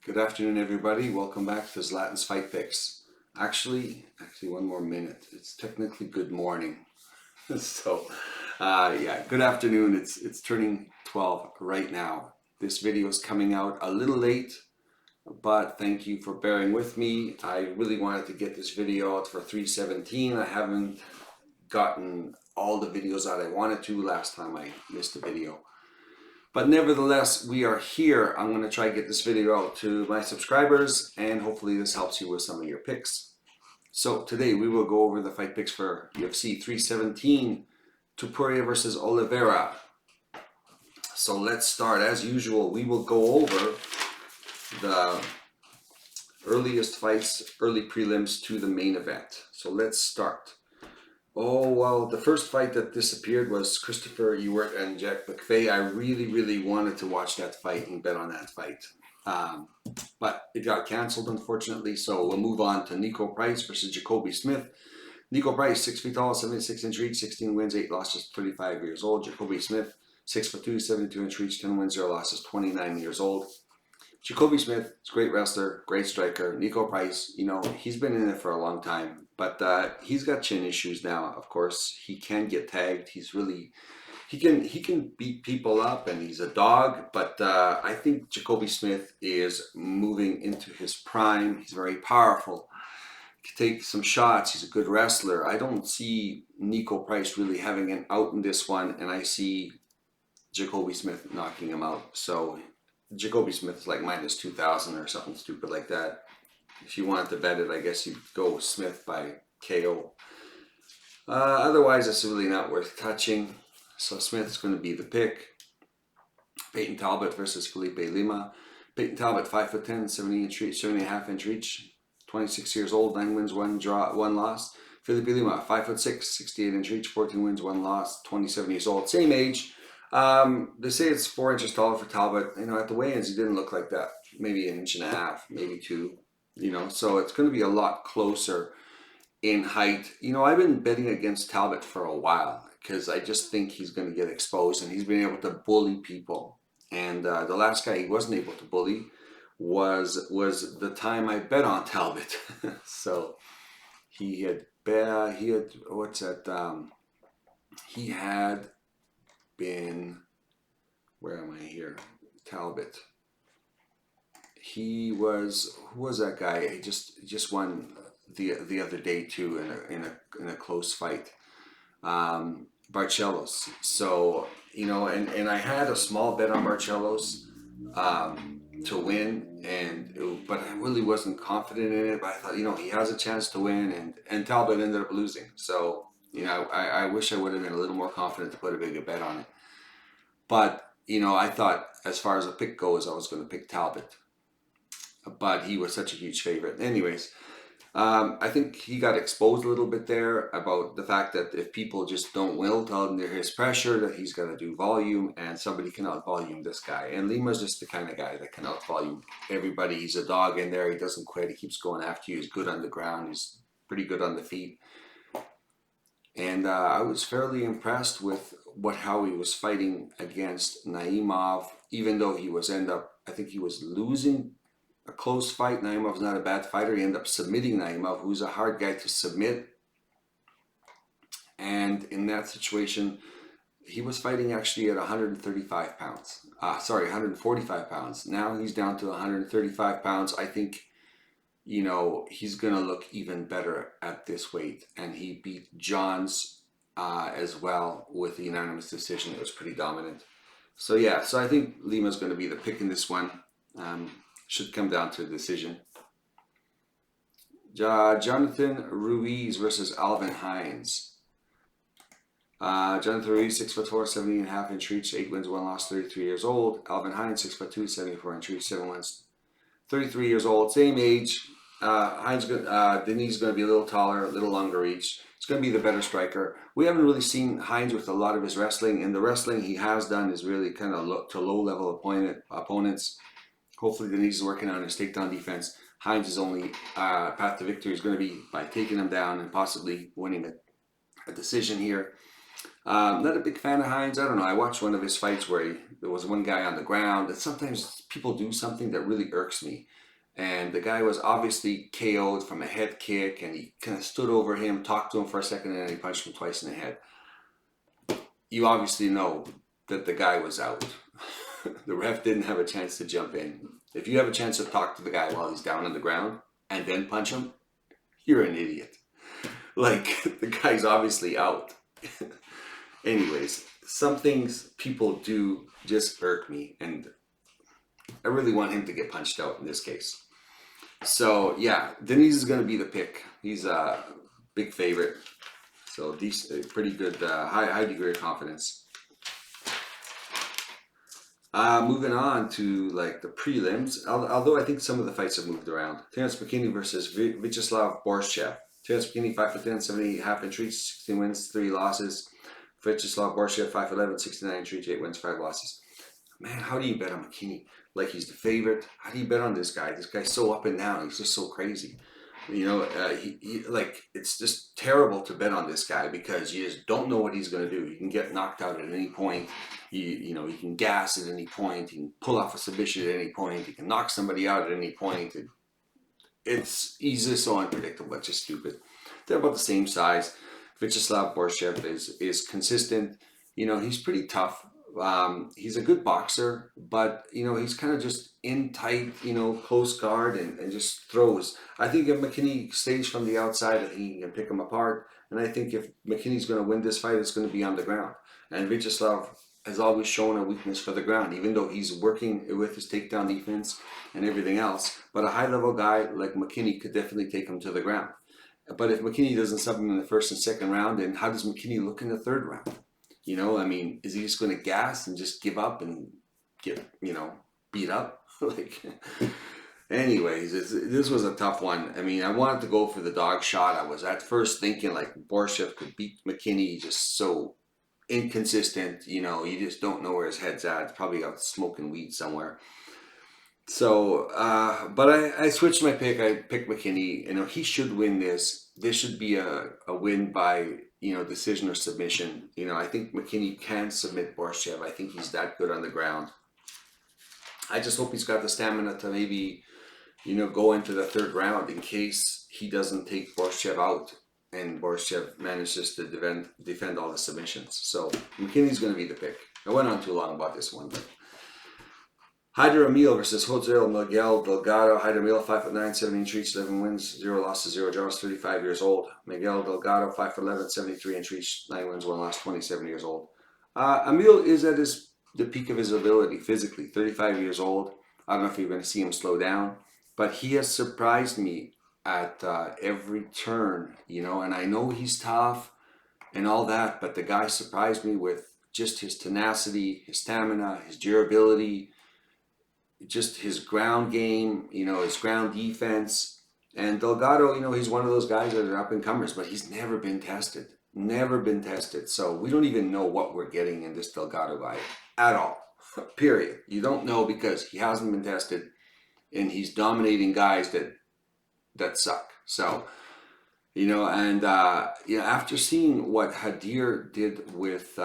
Good afternoon, everybody. Welcome back to Zlatan's Fight Picks. Actually, one more minute. It's technically good morning. Yeah, good afternoon. It's turning 12 right now. This video is coming out a little late, but thank you for bearing with me. I really wanted to get this video out for 3/17. I haven't gotten all the videos out I wanted to last time I missed a video. But nevertheless, we are here. I'm going to try to get this video out to my subscribers, and hopefully this helps you with some of your picks. So today we will go over the fight picks for UFC 317, Topuria versus Oliveira. So let's start. As usual, we will go over the earliest fights, early prelims to the main event. So let's start. Oh, well, the first fight that disappeared was Christopher Ewart and Jack McVeigh. I really wanted to watch that fight and bet on that fight. But it got canceled, unfortunately, so we'll move on to Nico Price versus Jacoby Smith. Nico Price, 6 feet tall, 76-inch reach, 16 wins, 8 losses, 35 years old. Jacoby Smith, 6'2", 72-inch reach, 10 wins, 0 losses, 29 years old. Jacoby Smith is a great wrestler, great striker. Nico Price, he's been in it for a long time, but he's got chin issues now. Of course, he can get tagged. He can beat people up, and he's a dog. But I think Jacoby Smith is moving into his prime. He's very powerful. He can take some shots. He's a good wrestler. I don't see Nico Price really having an out in this one, and I see Jacoby Smith knocking him out. So Jacoby Smith is like minus 2,000 or something stupid like that. If you wanted to bet it, I guess you'd go Smith by KO. Otherwise, it's really not worth touching. So Smith's going to be the pick. Peyton Talbot versus Felipe Lima. Peyton Talbot, 5'10", 70-inch reach, 7.5-inch reach, 26 years old, 9 wins, 1 loss. Felipe Lima, 5'6", 68-inch reach, 14 wins, 1 loss, 27 years old, same age. They say it's 4 inches taller for Talbot. At the weigh-ins, he didn't look like that. Maybe 1.5 inches, maybe 2. So it's going to be a lot closer in height. I've been betting against Talbot for a while because I just think he's going to get exposed, and he's been able to bully people. And the last guy he wasn't able to bully was the time I bet on Talbot. So he had been, where am I here? Talbot. Who was that guy? He just won the other day too in a close fight. Barcelos. So and I had a small bet on Barcelos to win, but I really wasn't confident in it. But I thought he has a chance to win, and Talbot ended up losing. So I wish I would have been a little more confident to put a bigger bet on it. But I thought as far as a pick goes, I was going to pick Talbot. But he was such a huge favorite. Anyways, I think he got exposed a little bit there about the fact that if people just don't wilt under his pressure, that he's got to do volume, and somebody can out-volume this guy. And Lima's just the kind of guy that can out-volume everybody. He's a dog in there. He doesn't quit. He keeps going after you. He's good on the ground. He's pretty good on the feet. And I was fairly impressed with how he was fighting against Naimov, even though I think he was losing a close fight. Naimov's not a bad fighter. He ended up submitting Naimov, who's a hard guy to submit. And in that situation, he was fighting actually at 135 pounds. 145 pounds. Now he's down to 135 pounds. I think he's going to look even better at this weight. And he beat Johns as well with the unanimous decision. It was pretty dominant. So yeah, I think Lima's going to be the pick in this one. Should come down to a decision. Jonathan Ruiz versus Alvin Hines. Jonathan Ruiz, 6'4", 70.5-inch reach, 8 wins, 1 loss, 33 years old. Alvin Hines, 6'2", 74-inch reach, 7 wins, 33 years old, same age. Denis is going to be a little taller, a little longer reach. It's going to be the better striker. We haven't really seen Hines with a lot of his wrestling, and the wrestling he has done is really kind of low-level opponents. Hopefully Denis is working on his takedown defense. Hines' only path to victory is going to be by taking him down and possibly winning a decision here. Not a big fan of Hines. I don't know. I watched one of his fights where there was one guy on the ground, and sometimes people do something that really irks me. And the guy was obviously KO'd from a head kick, and he kind of stood over him, talked to him for a second, and then he punched him twice in the head. You obviously know that the guy was out. The ref didn't have a chance to jump in. If you have a chance to talk to the guy while he's down on the ground and then punch him, you're an idiot. Like, the guy's obviously out. Anyways, some things people do just irk me, and I really want him to get punched out in this case. So yeah, Denise is going to be the pick. He's a big favorite. So decent, pretty good, high degree of confidence. Moving on to like the prelims, although I think some of the fights have moved around. Terence McKinney versus Vyacheslav Borshev. Terence McKinney 5'10", 78 half-inch reach, 16 wins, 3 losses. Vyacheslav Borshev 5'11", 69 inch reach, 8 wins, 5 losses. Man, how do you bet on McKinney? Like, he's the favorite. How do you bet on this guy? This guy's so up and down. He's just so crazy. You know, like, it's just terrible to bet on this guy because you just don't know what he's going to do. He can get knocked out at any point. You know, he can gas at any point. He can pull off a submission at any point. He can knock somebody out at any point. He's just so unpredictable. It's just stupid. They're about the same size. Vyacheslav Borshev is consistent. You know, he's pretty tough. He's a good boxer, but, you know, he's kind of just in tight, you know, close guard and just throws. I think if McKinney stays from the outside, he can pick him apart. And I think if McKinney's going to win this fight, it's going to be on the ground. And Vyacheslav has always shown a weakness for the ground, even though he's working with his takedown defense and everything else. But a high-level guy like McKinney could definitely take him to the ground. But if McKinney doesn't sub him in the first and second round, then how does McKinney look in the third round? You know, I mean, is he just going to gas and just give up and get, you know, beat up? Like, anyways, this was a tough one. I mean, I wanted to go for the dog shot. I was at first thinking like Borshev could beat McKinney, just so inconsistent. You know, you just don't know where his head's at. It's probably out smoking weed somewhere. So, but I switched my pick. I picked McKinney. You know, he should win this. This should be a win by, you know, decision or submission. You know, I think McKinney can submit Borshev. I think he's that good on the ground. I just hope he's got the stamina to maybe, you know, go into the third round in case he doesn't take Borshev out and Borshev manages to defend all the submissions. So McKinney's going to be the pick. I went on too long about this one, but Haider Emil versus Jose Miguel Delgado. Haider Emil, 5'9", 70 reach, 11 wins, 0 losses, 0 draws, 35 years old. Miguel Delgado, 5'11", 73 reach, 9 wins, 1 loss, 27 years old. Emil is at the peak of his ability physically, 35 years old. I don't know if you're going to see him slow down, but he has surprised me at every turn, you know, and I know he's tough and all that, but the guy surprised me with just his tenacity, his stamina, his durability, just his ground game, you know, his ground defense. And Delgado, you know, he's one of those guys that are up and comers, but he's never been tested. Never been tested. So we don't even know what we're getting in this Delgado guy at all. Period. You don't know because he hasn't been tested and he's dominating guys that suck. So, you know, and you know, after seeing what Hadir did with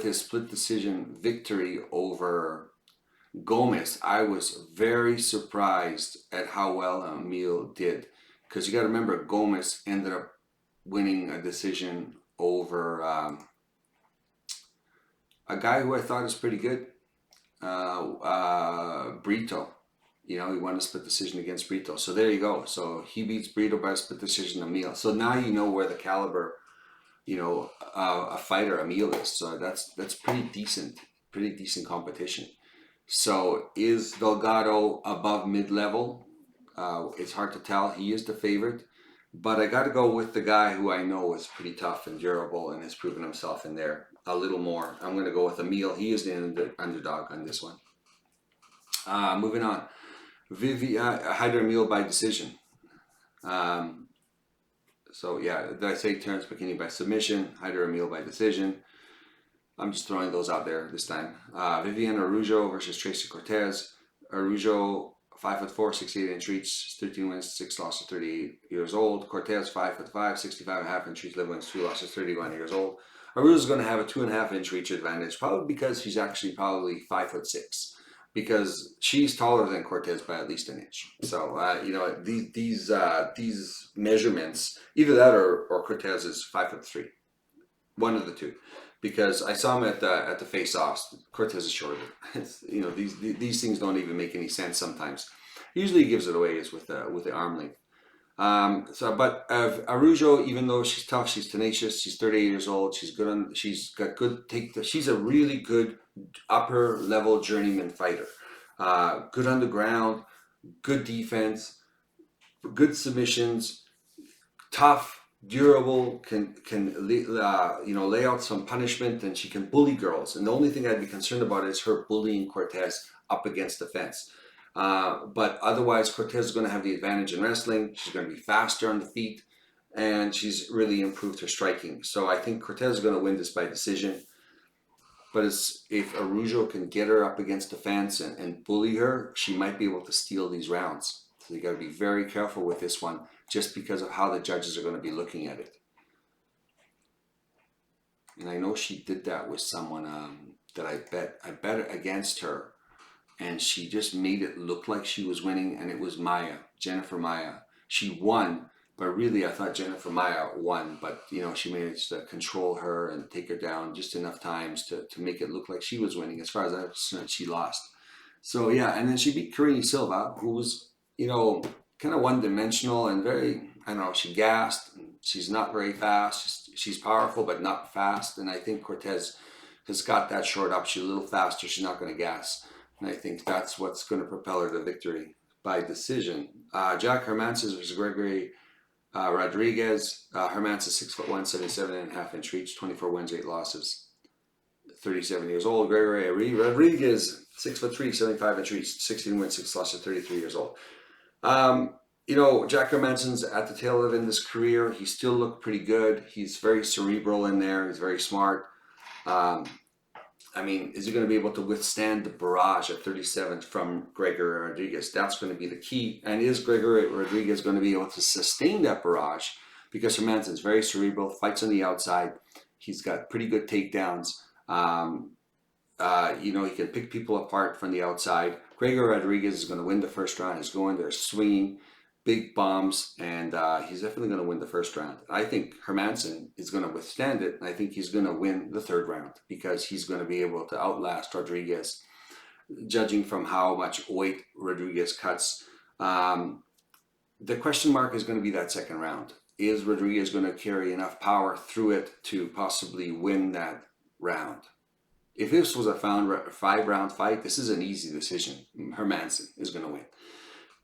his split decision victory over Gomez, I was very surprised at how well Emil did, because you got to remember Gomez ended up winning a decision over a guy who I thought is pretty good, Brito. You know, he won a split decision against Brito. So there you go. So he beats Brito by a split decision, Emil. So now you know where the caliber, you know, a fighter Emil is. So that's pretty decent competition. So is Delgado above mid-level? It's hard to tell. He is the favorite, but I got to go with the guy who I know is pretty tough and durable and has proven himself in there a little more. I'm going to go with Emil. He is the underdog on this one. Moving on. Haider Emil by decision. So yeah, did I say Terence McKinney by submission? Haider Emil by decision. I'm just throwing those out there this time. Viviane Araujo versus Tracy Cortez. Araujo 5'4", 68-inch reach, 13 wins, 6 losses, 38 years old. Cortez, 5'5", 65.5-inch reach, 11 wins, 2 losses, 31 years old. Araujo's going to have a 2.5-inch reach advantage, probably because she's actually probably 5'6", because she's taller than Cortez by at least an inch. So you know, these measurements, either that or Cortez is 5'3", one of the two. Because I saw him at the face-offs. Cortez is shorter. You know, these things don't even make any sense sometimes. Usually he gives it away is with the arm length. But Araujo, even though she's tough, she's tenacious. She's 38 years old. She's good on. She's got good she's a really good upper level journeyman fighter. Good on the ground, good defense, good submissions, tough, durable, can you know, lay out some punishment, and she can bully girls. And the only thing I'd be concerned about is her bullying Cortez up against the fence. But otherwise, Cortez is going to have the advantage in wrestling. She's going to be faster on the feet, and she's really improved her striking. So I think Cortez is going to win this by decision. But if Araujo can get her up against the fence and bully her, she might be able to steal these rounds. So you got to be very careful with this one, just because of how the judges are going to be looking at it. And I know she did that with someone that I bet against her, and she just made it look like she was winning, and it was Jennifer Maia. She won, but really I thought Jennifer Maia won, but you know, she managed to control her and take her down just enough times to make it look like she was winning. As far as I'm concerned, she lost. So yeah, and then she beat Karine Silva, who was, you know, kind of one-dimensional and very, I don't know, she gassed. She's not very fast. She's powerful, but not fast. And I think Cortez has got that short up. She's a little faster. She's not going to gas. And I think that's what's going to propel her to victory by decision. Jack Hermansson versus Gregory Rodriguez. Hermansson 6'1", 77.5-inch reach, 24 wins, 8 losses, 37 years old. Gregory Rodriguez 6'3", 75-inch reach, 16 wins, 6 losses, 33 years old. You know, Jack Hermansson's at the tail end of his career. He still looked pretty good. He's very cerebral in there. He's very smart. I mean, is he going to be able to withstand the barrage at 37 from Gregory Rodriguez? That's going to be the key. And is Gregory Rodriguez going to be able to sustain that barrage? Because Hermansson's very cerebral, fights on the outside. He's got pretty good takedowns. You know, he can pick people apart from the outside. Gregory Rodriguez is going to win the first round. He's going there swinging big bombs, and he's definitely going to win the first round. I think Hermansson is going to withstand it, and I think he's going to win the third round because he's going to be able to outlast Rodriguez, judging from how much weight Rodriguez cuts. The question mark is going to be that second round. Is Rodriguez going to carry enough power through it to possibly win that round? If this was a 5-round fight, this is an easy decision. Hermansson is going to win.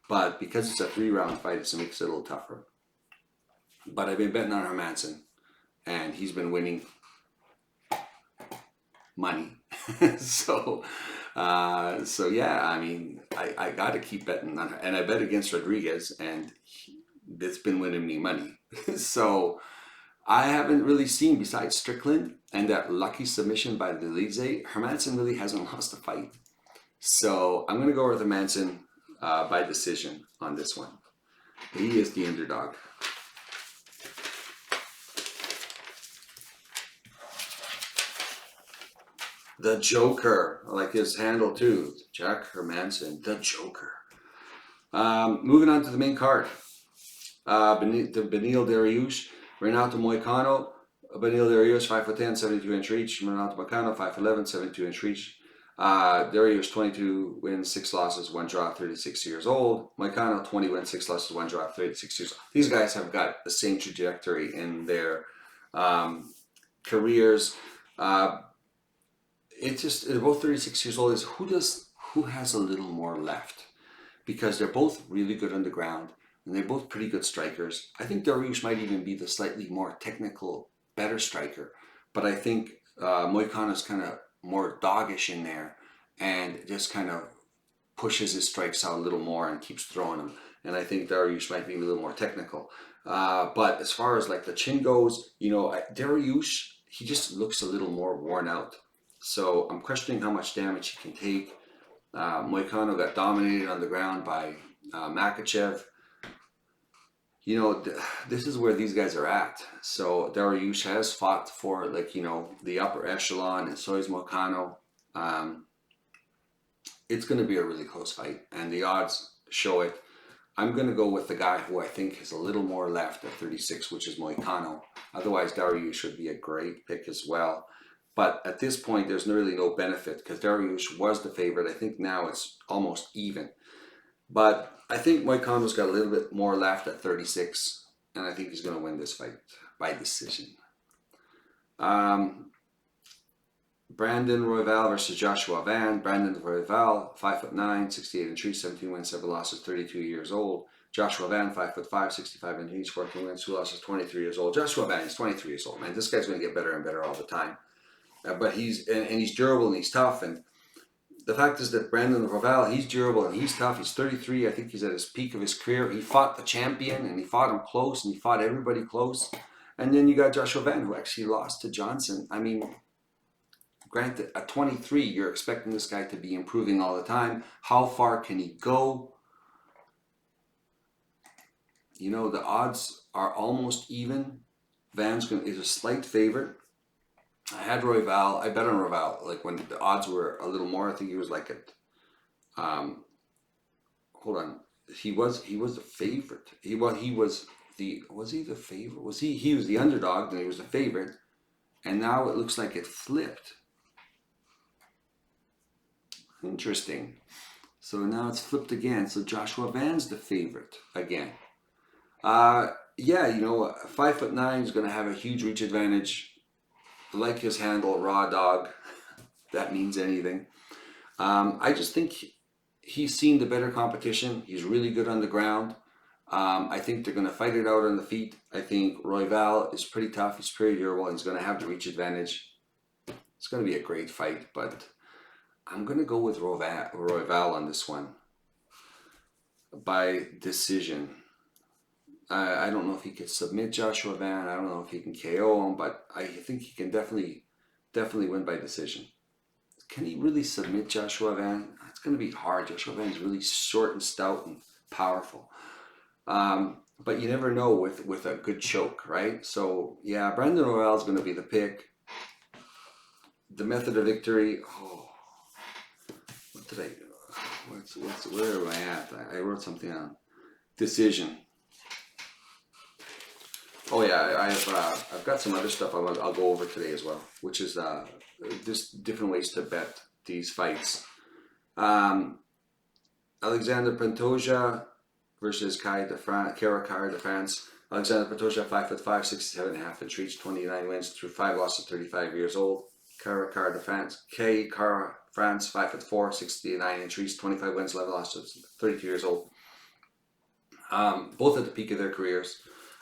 But because it's a 3-round fight, it makes it a little tougher. But I've been betting on Hermansson, and he's been winning money. so yeah, I mean, I got to keep betting on her. And I bet against Rodriguez, and it's been winning me money. So I haven't really seen, besides Strickland and that lucky submission by Delize, Hermansson really hasn't lost a fight. So I'm going to go with Hermansson by decision on this one. He is the underdog. The Joker. I like his handle too. Jack Hermansson, the Joker. Moving on to the main card. Beneil Dariush, Renato Moicano. Beneil Dariush, 5'10", 72-inch reach. Renato Moicano, 5'11", 72-inch reach. Dariush, 22 wins, 6 losses, 1 draw, 36 years old. Moicano, 20 wins, 6 losses, 1 draw, 36 years old. These guys have got the same trajectory in their careers. It's just, they're both 36 years old. Is who has a little more left? Because they're both really good on the ground, and they're both pretty good strikers. I think Dariush might even be the slightly more technical, better striker. But I think Moicano's kind of more doggish in there and just kind of pushes his strikes out a little more and keeps throwing them. And I think Dariush might be a little more technical. But as far as like the chin goes, you know, Dariush, he just looks a little more worn out. So I'm questioning how much damage he can take. Moicano got dominated on the ground by Makachev. You know, this is where these guys are at. So Dariush has fought for, like, you know, the upper echelon, and so is Moicano. It's going to be a really close fight, and the odds show it. I'm going to go with the guy who I think has a little more left at 36, which is Moicano. Otherwise, Dariush should be a great pick as well. But at this point, there's really no benefit because Dariush was the favorite. I think now it's almost even. But I think Moicano's got a little bit more left at 36, and I think he's going to win this fight by decision. Brandon Royval versus Joshua Van. Brandon Royval, 5'9", 68 inches, 17 wins, 7 losses, 32 years old. Joshua Van, 5'5", 65 inches, 14 wins, 2 losses, 23 years old. Joshua Van is 23 years old, man. This guy's going to get better and better all the time. But he's durable and he's tough. And the fact is that Brandon Royval, he's durable and he's tough. He's 33. I think he's at his peak of his career. He fought the champion and he fought him close and he fought everybody close. And then you got Joshua Van, who actually lost to Johnson. I mean, granted, at 23, you're expecting this guy to be improving all the time. How far can he go? You know, the odds are almost even. Van's is a slight favorite. I had Royval. I bet on Royval. Like when the odds were a little more, I think he was like at. Hold on, he was the favorite. Was he the favorite? He was the underdog, then he was the favorite, and now it looks like it flipped. Interesting. So now it's flipped again. So Joshua Van's the favorite again. Yeah, you know, 5'9" is going to have a huge reach advantage. I like his handle, raw dog. That means anything. I just think he's seen the better competition. He's really good on the ground. I think they're going to fight it out on the feet. I think Royval is pretty tough. He's pretty durable. He's going to have the reach advantage. It's going to be a great fight, but I'm going to go with Royval on this one by decision. I don't know if he could submit Joshua Van. I don't know if he can KO him, but I think he can definitely win by decision. Can he really submit Joshua Van? It's going to be hard. Joshua Van is really short and stout and powerful. But you never know with a good choke, right? So, yeah, Brandon Royval is going to be the pick. The method of victory. Oh, what did I do? Where am I at? I wrote something on. Decision. Oh yeah, I've got some other stuff I'll go over today as well, which is just different ways to bet these fights. Alexander Pantoja versus Kara Kara de France. Alexander Pantoja, 5'5", 67.5 inch reach, 29 wins through 5 losses, 35 years old. Kara de France, Kara France, 5'4", 69 inch reach, 25 wins, 11 losses, 32 years old. Both at the peak of their careers.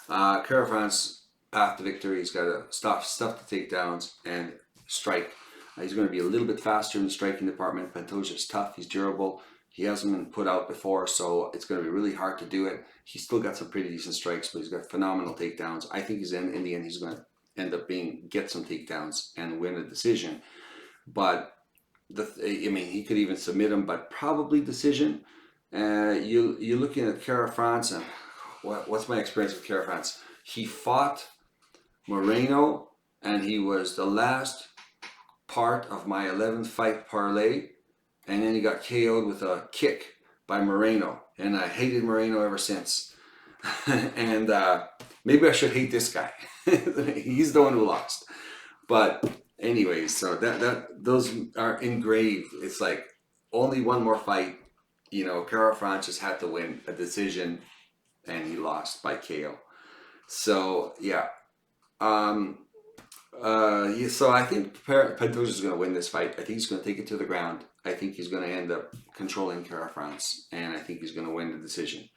Kara France, path to victory. He's got to stuff the takedowns and strike. He's going to be a little bit faster in the striking department. Pantoja's tough. He's durable. He hasn't been put out before, so it's going to be really hard to do it. He's still got some pretty decent strikes, but he's got phenomenal takedowns. I think in the end, he's going to end up get some takedowns and win a decision. But he could even submit him, but probably decision. You're looking at Kara France, and what's my experience with Kara France? He fought Moreno, and he was the last part of my 11th fight parlay, and then he got KO'd with a kick by Moreno, and I hated Moreno ever since. And maybe I should hate this guy. He's the one who lost. But anyways, so those are engraved. It's like only one more fight. You know, Kara France just had to win a decision, and he lost by KO. So yeah. So I think Pantoja is going to win this fight. I think he's going to take it to the ground. I think he's going to end up controlling Kara France, and I think he's going to win the decision.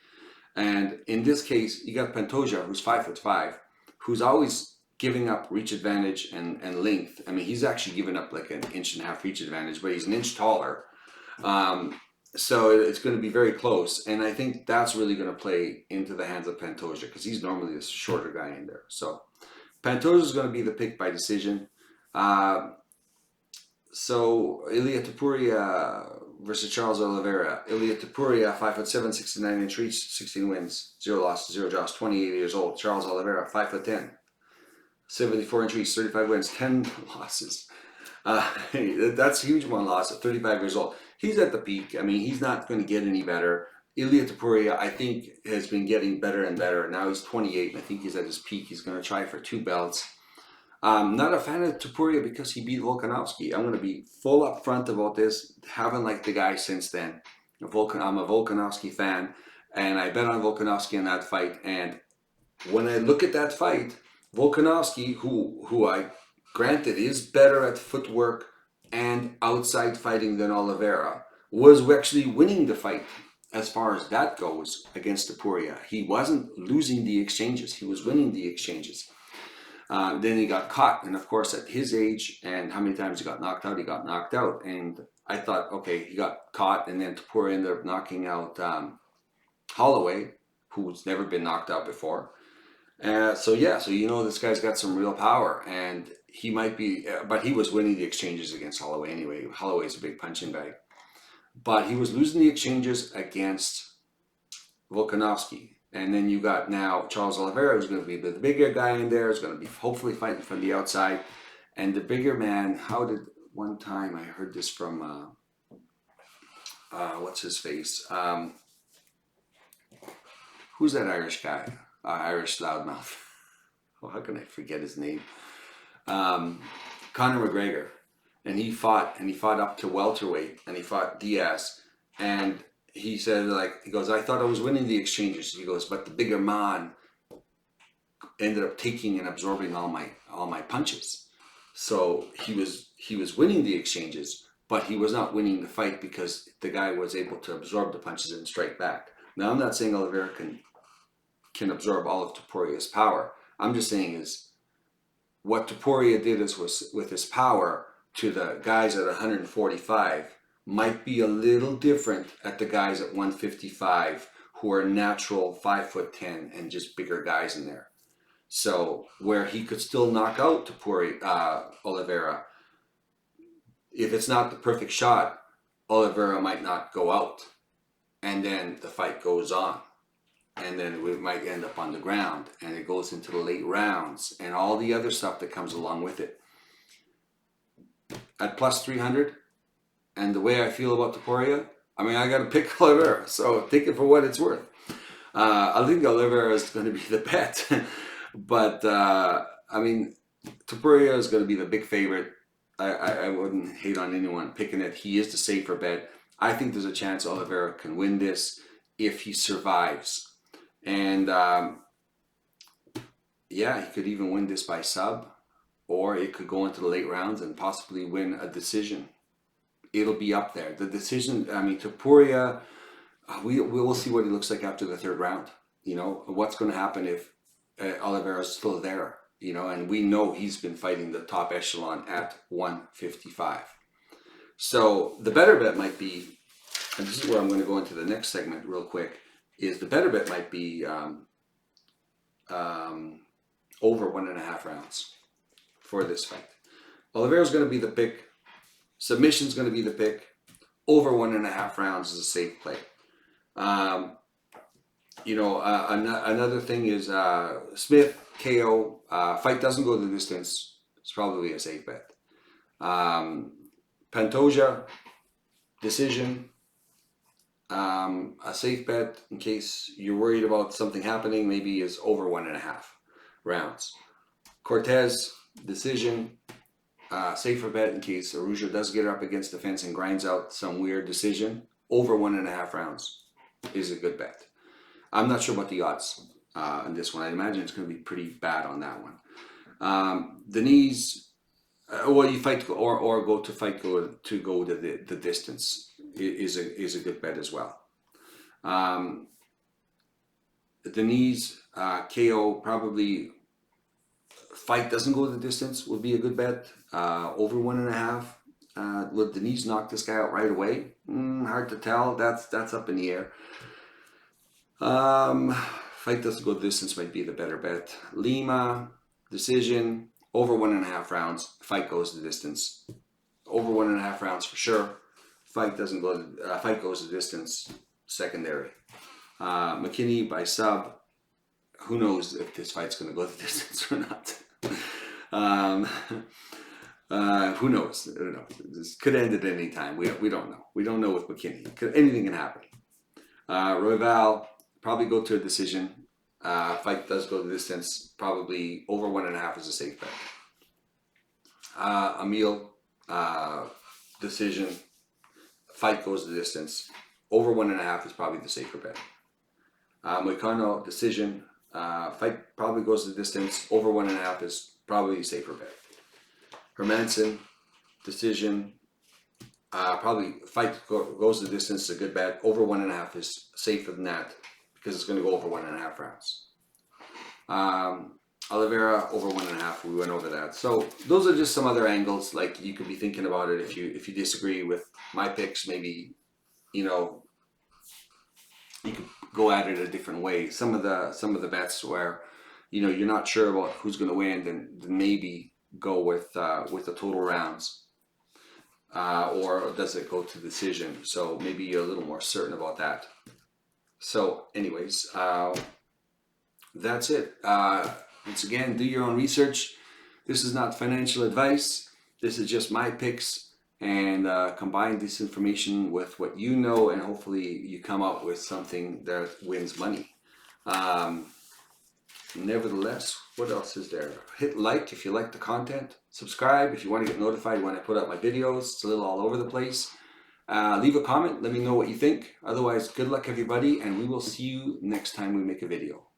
And in this case, you got Pantoja, who's 5'5", who's always giving up reach advantage and length. I mean, he's actually given up like an 1.5 inch reach advantage, but he's an inch taller. So it's going to be very close, and I think that's really going to play into the hands of Pantoja because he's normally the shorter guy in there. So Pantoja is going to be the pick by decision. So Ilia Topuria versus Charles Oliveira. Ilia Topuria, 5'7", 69-inch reach, 16 wins, 0 losses, 0 draws, 28 years old. Charles Oliveira, 5'10", 74-inch reach, 35 wins, 10 losses. That's a huge one loss at 35 years old. He's at the peak. I mean, he's not going to get any better. Ilia Topuria, I think, has been getting better and better. Now he's 28, and I think he's at his peak. He's going to try for 2 belts. I'm not a fan of Topuria because he beat Volkanovski. I'm going to be full up front about this. Haven't liked the guy since then. I'm a Volkanovski fan, and I bet on Volkanovski in that fight. And when I look at that fight, Volkanovski, who I granted is better at footwork and outside fighting than Oliveira, was actually winning the fight as far as that goes against Topuria. He wasn't losing the exchanges. He was winning the exchanges. Then he got caught, and of course at his age and how many times he got knocked out, and I thought, okay, he got caught, and then Topuria ended up knocking out Holloway, who's never been knocked out before. So you know this guy's got some real power, and he might be, but he was winning the exchanges against Holloway anyway. Holloway's a big punching bag. But he was losing the exchanges against Volkanovski. And then you got now Charles Oliveira, who's going to be the bigger guy in there, is going to be hopefully fighting from the outside. And the bigger man, one time I heard this from, what's his face? Who's that Irish guy? Irish loudmouth. Oh, how can I forget his name? Conor McGregor. And he fought up to welterweight, and he fought Diaz, and he said, he goes, I thought I was winning the exchanges. He goes, but the bigger man ended up taking and absorbing all my punches. So he was winning the exchanges, but he was not winning the fight because the guy was able to absorb the punches and strike back. Now, I'm not saying Oliveira can absorb all of Topuria's power. I'm just saying is what Topuria did was with his power to the guys at 145 might be a little different at the guys at 155 who are natural 5'10" and just bigger guys in there. So where he could still knock out Oliveira, if it's not the perfect shot, Oliveira might not go out, and then the fight goes on, and then we might end up on the ground, and it goes into the late rounds and all the other stuff that comes along with it. At plus 300, and the way I feel about Topuria, I mean, I got to pick Oliveira, so take it for what it's worth. I think Oliveira is going to be the bet, but I mean, Topuria is going to be the big favorite. I wouldn't hate on anyone picking it. He is the safer bet. I think there's a chance Oliveira can win this if he survives, and yeah, he could even win this by sub. Or it could go into the late rounds and possibly win a decision. It'll be up there. The decision, I mean, Topuria, we will see what he looks like after the 3rd round. You know, what's going to happen if Oliveira is still there, you know, and we know he's been fighting the top echelon at 155. So the better bet might be, and this is where I'm going to go into the next segment real quick, is the better bet might be over 1.5 rounds. For this fight. Oliveira's going to be the pick. Submission's going to be the pick. Over 1.5 rounds is a safe play. Another thing is Smith, KO. Fight doesn't go the distance. It's probably a safe bet. Pantoja, decision. A safe bet in case you're worried about something happening, maybe is over 1.5 rounds. Cortez, decision, safer bet in case Araujo does get up against the fence and grinds out some weird decision. Over 1.5 rounds is a good bet. I'm not sure about the odds on this one. I imagine it's going to be pretty bad on that one. The knees, you fight or go to fight go the distance is a good bet as well. The knees, KO probably. Fight doesn't go the distance would be a good bet. Over 1.5. Would the knees knock this guy out right away? Hard to tell. That's up in the air. Fight doesn't go the distance might be the better bet. Lima, decision, over 1.5 rounds. Fight goes the distance. Over 1.5 rounds for sure. fight doesn't go, fight goes the distance, secondary. McKinney by sub. Who knows if this fight's going to go the distance or not? Who knows? I don't know. This could end at any time. We don't know. We don't know with McKinney. Anything can happen. Royval probably go to a decision. Fight does go the distance. Probably over 1.5 is a safe bet. Emil, decision. Fight goes the distance. Over 1.5 is probably the safer bet. Moicano, decision. Fight probably goes the distance. Over 1.5 is probably a safer bet. Hermanson, decision. Probably fight goes the distance is a good bet. Over 1.5 is safer than that because it's going to go over 1.5 rounds. Oliveira over 1.5. We went over that. So those are just some other angles. Like you could be thinking about it if you disagree with my picks. Maybe you could go at it a different way. Some of the bets where you're not sure about who's going to win, then maybe go with the total rounds, or does it go to decision? So maybe you're a little more certain about that. So anyways, that's it. Once again, do your own research. This is not financial advice. This is just my picks, and combine this information with what you know, and hopefully you come up with something that wins money. Nevertheless, what else is there? Hit like if you like the content. Subscribe if you want to get notified when I put out my videos. It's a little all over the place. Leave a comment. Let me know what you think. Otherwise, good luck everybody, and we will see you next time we make a video.